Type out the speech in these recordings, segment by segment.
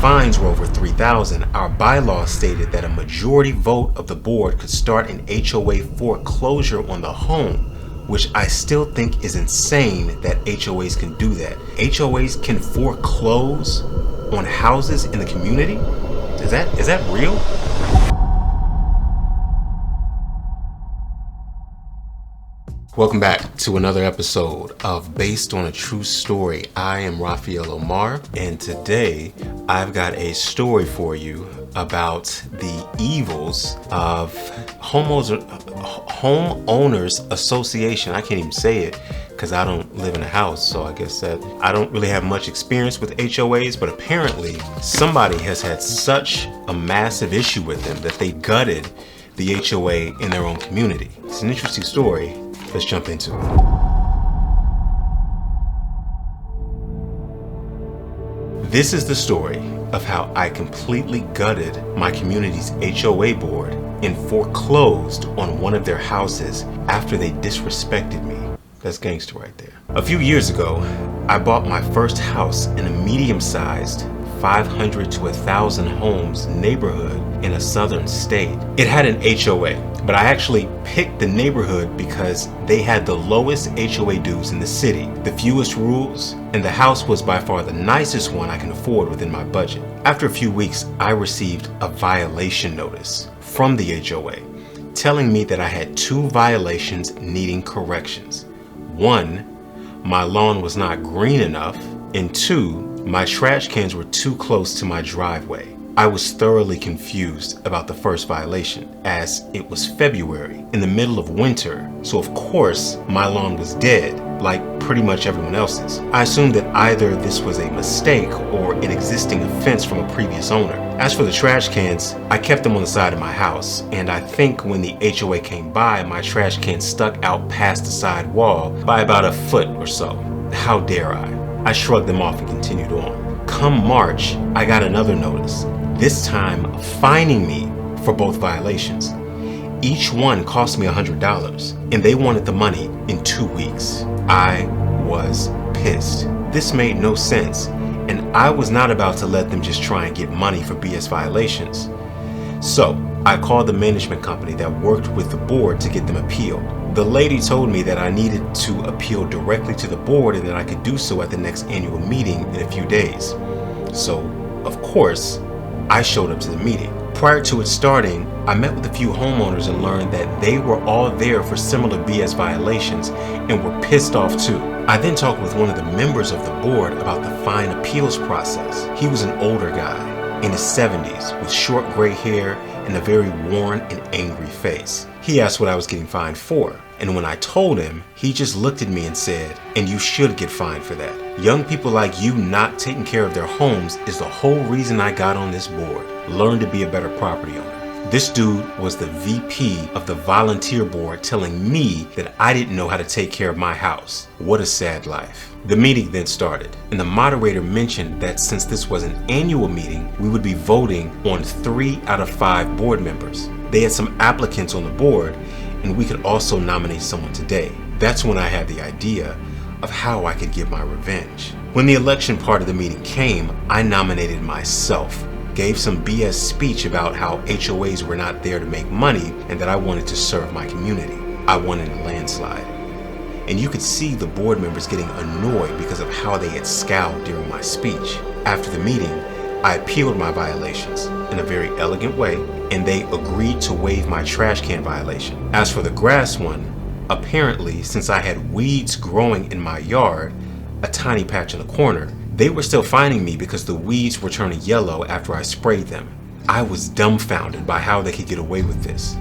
fines were over $3,000, our bylaws stated that a majority vote of the board could start an HOA foreclosure on the home, which I still think is insane that HOAs can do that. HOAs can foreclose on houses in the community? Is that real? Welcome back to another episode of Based on a True Story. I am Rafael Omar, and today I've got a story for you about the evils of Homeowners Association. I can't even say it because I don't live in a house, so I guess that I don't really have much experience with HOAs, but apparently somebody has had such a massive issue with them that they gutted the HOA in their own community. It's an interesting story. Let's jump into it. This is the story of how I completely gutted my community's HOA board and foreclosed on one of their houses after they disrespected me. That's gangster right there. A few years ago, I bought my first house in a medium-sized 500 to 1,000 homes neighborhood in a southern state. It had an HOA, but I actually picked the neighborhood because they had the lowest HOA dues in the city, the fewest rules, and the house was by far the nicest one I can afford within my budget. After a few weeks, I received a violation notice from the HOA telling me that I had 2 violations needing corrections. 1, my lawn was not green enough, and 2, my trash cans were too close to my driveway. I was thoroughly confused about the first violation, as it was February, in the middle of winter, so of course my lawn was dead, like pretty much everyone else's. I assumed that either this was a mistake or an existing offense from a previous owner. As for the trash cans, I kept them on the side of my house, and I think when the HOA came by, my trash can stuck out past the side wall by about a foot or so. How dare I? I shrugged them off and continued on. Come March, I got another notice, this time fining me for both violations. Each one cost me $100, and they wanted the money in 2 weeks. I was pissed. This made no sense, and I was not about to let them just try and get money for BS violations. So I called the management company that worked with the board to get them appealed. The lady told me that I needed to appeal directly to the board and that I could do so at the next annual meeting in a few days. So, of course, I showed up to the meeting. Prior to it starting, I met with a few homeowners and learned that they were all there for similar BS violations and were pissed off too. I then talked with one of the members of the board about the fine appeals process. He was an older guy in his 70s with short gray hair and a very worn and angry face. He asked what I was getting fined for, and when I told him, he just looked at me and said, "And you should get fined for that. Young people like you not taking care of their homes is the whole reason I got on this board. Learn to be a better property owner." This dude was the VP of the volunteer board telling me that I didn't know how to take care of my house. What a sad life. The meeting then started, and the moderator mentioned that since this was an annual meeting, we would be voting on 3 out of 5 board members. They had some applicants on the board, and we could also nominate someone today. That's when I had the idea of how I could get my revenge. When the election part of the meeting came, I nominated myself, gave some BS speech about how HOAs were not there to make money and that I wanted to serve my community. I won in a landslide. And you could see the board members getting annoyed because of how they had scowled during my speech. After the meeting, I appealed my violations in a very elegant way, and they agreed to waive my trash can violation. As for the grass one, apparently since I had weeds growing in my yard, a tiny patch in the corner, they were still fining me because the weeds were turning yellow after I sprayed them. I was dumbfounded by how they could get away with this.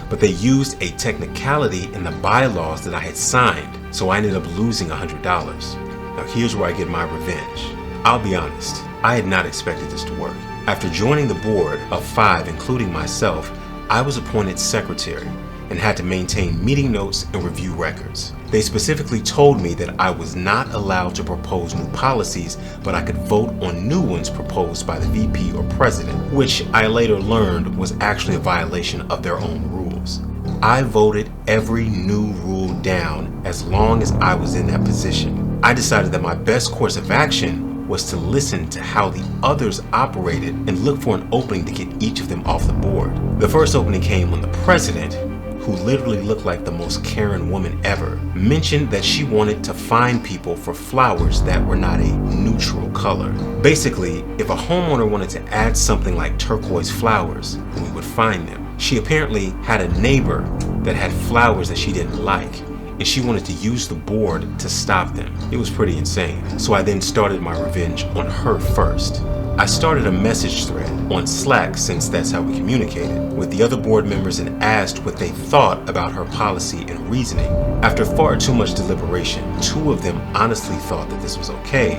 But they used a technicality in the bylaws that I had signed, so I ended up losing $100. Now here's where I get my revenge. I'll be honest, I had not expected this to work. After joining the board of 5, including myself, I was appointed secretary and had to maintain meeting notes and review records. They specifically told me that I was not allowed to propose new policies, but I could vote on new ones proposed by the VP or president, which I later learned was actually a violation of their own rules. I voted every new rule down as long as I was in that position. I decided that my best course of action was to listen to how the others operated and look for an opening to get each of them off the board. The first opening came when the president, who literally looked like the most Karen woman ever, mentioned that she wanted to find people for flowers that were not a neutral color. Basically, if a homeowner wanted to add something like turquoise flowers, we would find them. She apparently had a neighbor that had flowers that she didn't like, and she wanted to use the board to stop them. It was pretty insane. So I then started my revenge on her first. I started a message thread on Slack, since that's how we communicated, with the other board members and asked what they thought about her policy and reasoning. After far too much deliberation, 2 of them honestly thought that this was okay.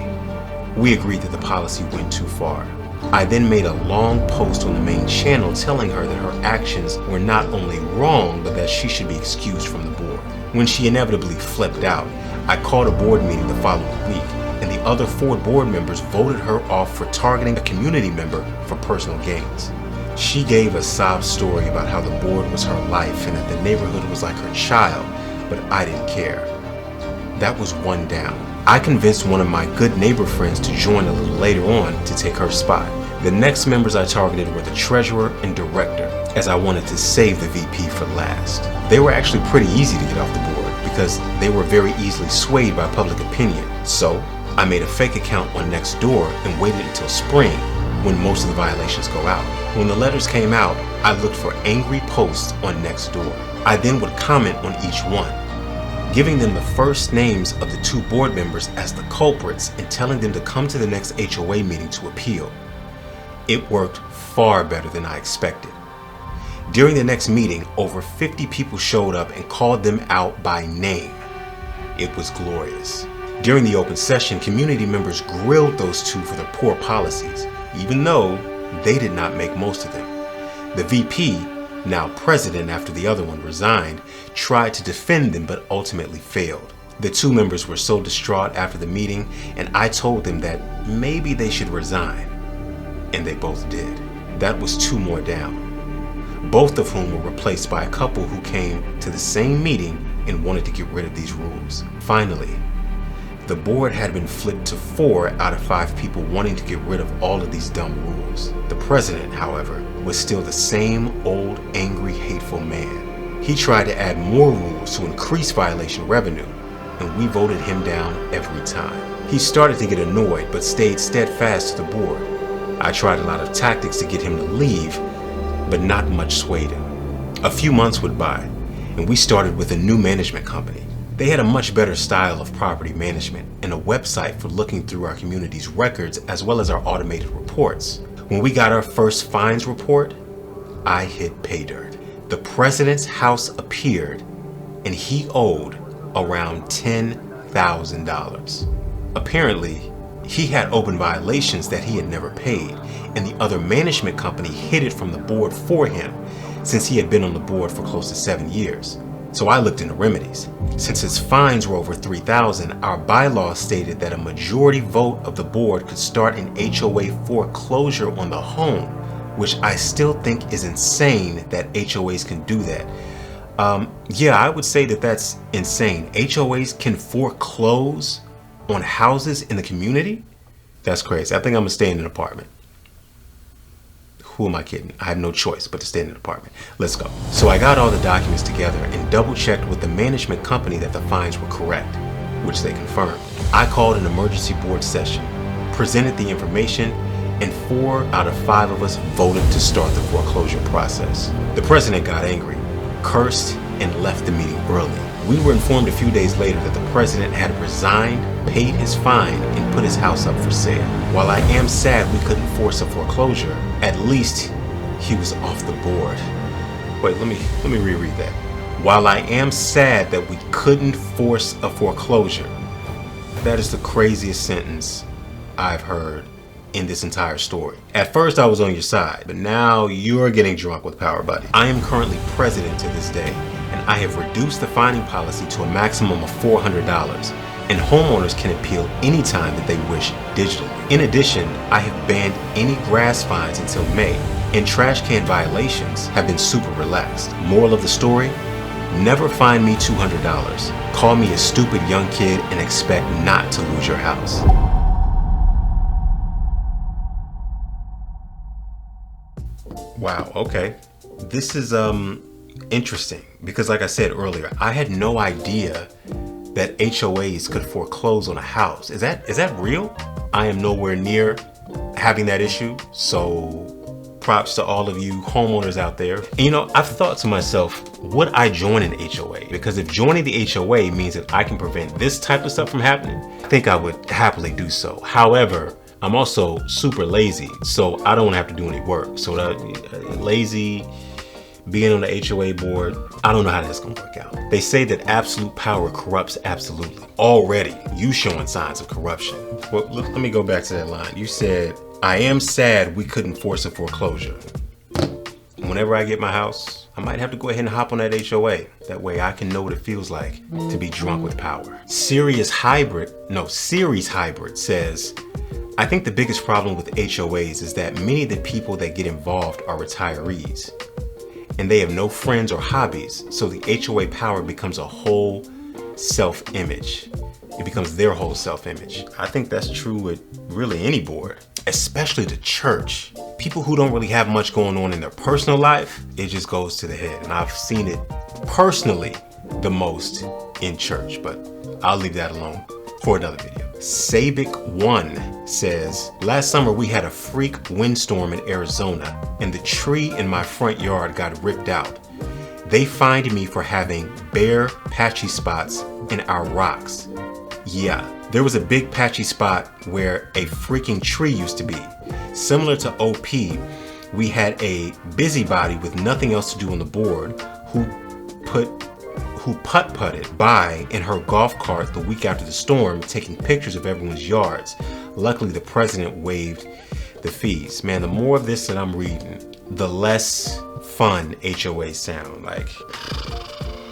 We agreed that the policy went too far. I then made a long post on the main channel telling her that her actions were not only wrong, but that she should be excused from the board. When she inevitably flipped out, I called a board meeting the following week, and the other 4 board members voted her off for targeting a community member for personal gains. She gave a sob story about how the board was her life and that the neighborhood was like her child, but I didn't care. That was 1 down. I convinced one of my good neighbor friends to join a little later on to take her spot. The next members I targeted were the treasurer and director, as I wanted to save the VP for last. They were actually pretty easy to get off the board because they were very easily swayed by public opinion. So I made a fake account on Nextdoor and waited until spring, when most of the violations go out. When the letters came out, I looked for angry posts on Nextdoor. I then would comment on each one, giving them the first names of the 2 board members as the culprits and telling them to come to the next HOA meeting to appeal. It worked far better than I expected. During the next meeting, over 50 people showed up and called them out by name. It was glorious. During the open session, community members grilled those 2 for their poor policies, even though they did not make most of them. The VP, now president after the other one resigned, tried to defend them but ultimately failed. The 2 members were so distraught after the meeting, and I told them that maybe they should resign. And they both did. That was 2 more down, both of whom were replaced by a couple who came to the same meeting and wanted to get rid of these rules. Finally, the board had been flipped to 4 out of 5 people wanting to get rid of all of these dumb rules. The president, however, was still the same old, angry, hateful man. He tried to add more rules to increase violation revenue, and we voted him down every time. He started to get annoyed, but stayed steadfast to the board. I tried a lot of tactics to get him to leave, but not much swayed him. A few months went by, and we started with a new management company. They had a much better style of property management and a website for looking through our community's records as well as our automated reports. When we got our first fines report, I hit pay dirt. The president's house appeared and he owed around $10,000. Apparently, he had open violations that he had never paid, and the other management company hid it from the board for him since he had been on the board for close to 7 years. So I looked into remedies. Since his fines were over $3,000, our bylaws stated that a majority vote of the board could start an HOA foreclosure on the home, which I still think is insane that HOAs can do that. Yeah, I would say that that's insane. HOAs can foreclose on houses in the community? That's crazy. I think I'm gonna stay in an apartment. Who am I kidding? I have no choice but to stay in an apartment. Let's go. So I got all the documents together and double checked with the management company that the fines were correct, which they confirmed. I called an emergency board session, presented the information, and 4 out of 5 of us voted to start the foreclosure process. The president got angry, cursed, and left the meeting early. We were informed a few days later that the president had resigned, paid his fine, and put his house up for sale. While I am sad we couldn't force a foreclosure, at least he was off the board. Wait, let me reread that. While I am sad that we couldn't force a foreclosure, that is the craziest sentence I've heard in this entire story. At first I was on your side, but now you're getting drunk with Power Buddy. I am currently president to this day, and I have reduced the fining policy to a maximum of $400, and homeowners can appeal anytime that they wish digitally. In addition, I have banned any grass fines until May, and trash can violations have been super relaxed. Moral of the story, never fine me $200. Call me a stupid young kid and expect not to lose your house. Wow, okay. This is interesting because like I said earlier, I had no idea that HOAs could foreclose on a house. Is that real? I am nowhere near having that issue, so props to all of you homeowners out there. And you know, I've thought to myself, would I join an HOA? Because if joining the HOA means that I can prevent this type of stuff from happening, I think I would happily do so. However, I'm also super lazy, so I don't have to do any work. So lazy, being on the HOA board, I don't know how that's gonna work out. They say that absolute power corrupts absolutely. Already, you showing signs of corruption. Well, let me go back to that line. You said, I am sad we couldn't force a foreclosure. Whenever I get my house, I might have to go ahead and hop on that HOA. That way I can know what it feels like to be drunk with power. Series Hybrid says, I think the biggest problem with HOAs is that many of the people that get involved are retirees and they have no friends or hobbies. So the HOA power becomes a whole self-image. It becomes their whole self-image. I think that's true with really any board, especially the church. People who don't really have much going on in their personal life, it just goes to the head. And I've seen it personally the most in church, but I'll leave that alone for another video. Sabic1 says, last summer we had a freak windstorm in Arizona and the tree in my front yard got ripped out. They fined me for having bare patchy spots in our rocks. Yeah, there was a big patchy spot where a freaking tree used to be. Similar to OP, we had a busybody with nothing else to do on the board who putt-putted by in her golf cart the week after the storm, taking pictures of everyone's yards. Luckily, the president waived the fees. Man, the more of this that I'm reading, the less fun HOAs sound. Like,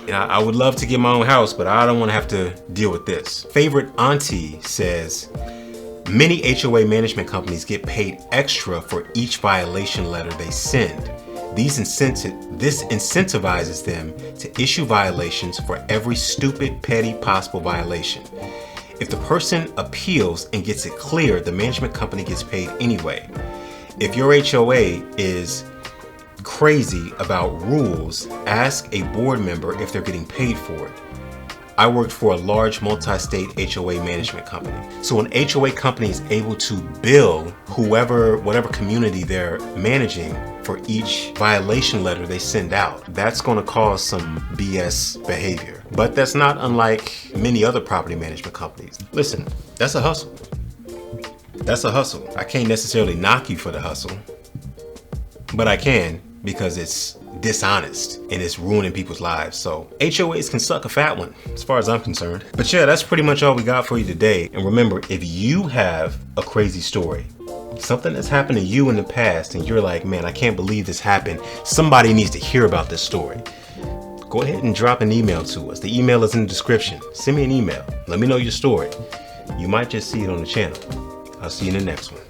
you know, I would love to get my own house, but I don't want to have to deal with this. Favorite Auntie says, many HOA management companies get paid extra for each violation letter they send. This incentivizes them to issue violations for every stupid, petty possible violation. If the person appeals and gets it cleared, the management company gets paid anyway. If your HOA is crazy about rules, ask a board member if they're getting paid for it. I worked for a large multi-state HOA management company. So an HOA company is able to bill whatever community they're managing for each violation letter they send out. That's gonna cause some BS behavior. But that's not unlike many other property management companies. Listen, that's a hustle. That's a hustle. I can't necessarily knock you for the hustle, but I can because it's dishonest and it's ruining people's lives. So HOAs can suck a fat one as far as I'm concerned. But yeah, that's pretty much all we got for you today. And remember, if you have a crazy story, something that's happened to you in the past and you're like, man, I can't believe this happened, somebody needs to hear about this story, go ahead and drop an email to us. The email is in the description. Send me an email. Let me know your story. You might just see it on the channel. I'll see you in the next one.